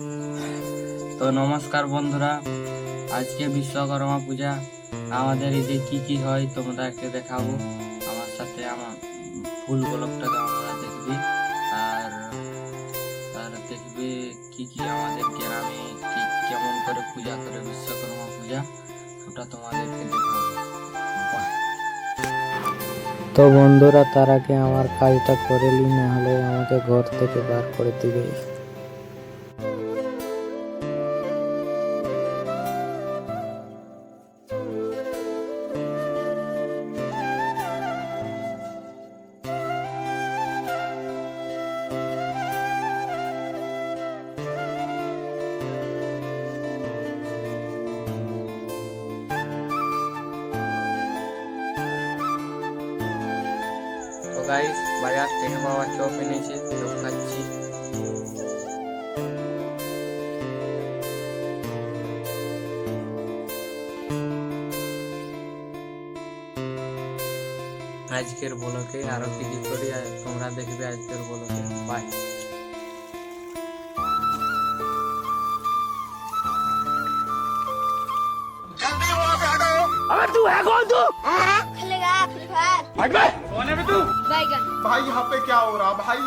তো নমস্কার বন্ধুরা, আজকে বিশ্বকর্মা পূজা আমাদের এই যে কি হয় তোমাদেরকে দেখাবো। আমার সাথে আমার ফুল ব্লগটাকে আমরা দেখবি আর আর দেখবি কি আমাদের গ্রামে কি কেমন করে পূজা করে বিশ্বকর্মা পূজা, ওটা তোমাদেরকে দেখাবো। তো বন্ধুরা, তার আগে আমার কাজটা করে নি, না হলে আমাকে ঘর থেকে বার করে দিবে। তো গাইস, বাজার থেকে বাবা চপ এনেছে, চপ খাচ্ছি। আজকের ব্লগে আরো কি করি তোমরা দেখবে আজকের ব্লগে। বাই। अबे तू है कौन तू? खेलेगा फ्री फायर। हट बे। कौन है बे तू? बैगन। भाई यहाँ पे क्या हो रहा भाई?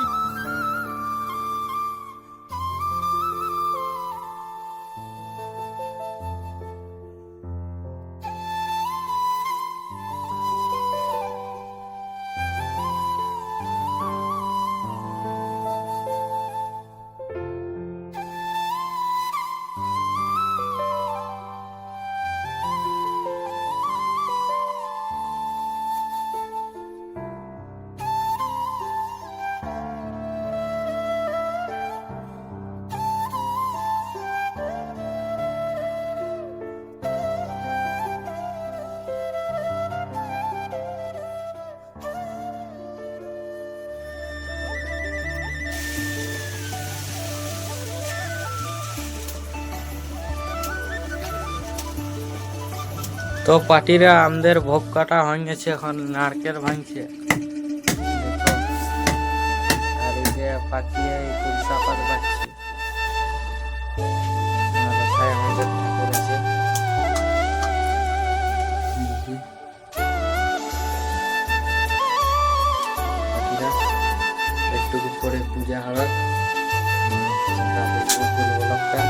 তো পার্টিরা আমাদের ভোগ কাটা হয়ে গেছে, এখন নারকেল ভাঙছে। আর এই যে পাকিয়ে তুলসা পাত বাচ্ছি। আমাদের ঠাকুর আছে, পার্টিরা একটু পরে পূজা হবে। ব্লগটা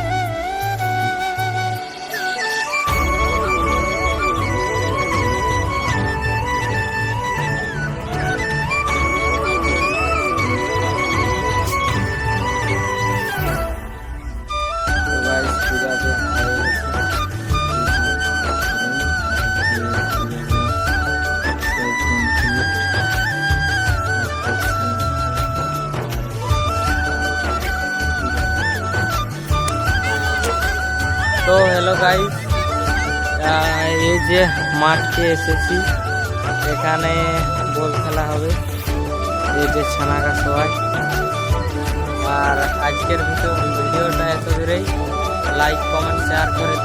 তো হ্যালো গাইস, এই যে মাঠকে এসেছি, এখানে বল খেলা হবে। এই যে ছানাকা সবাই। আর আজকের ভিডিওটা এত দূরেই। লাইক কমেন্ট শেয়ার করে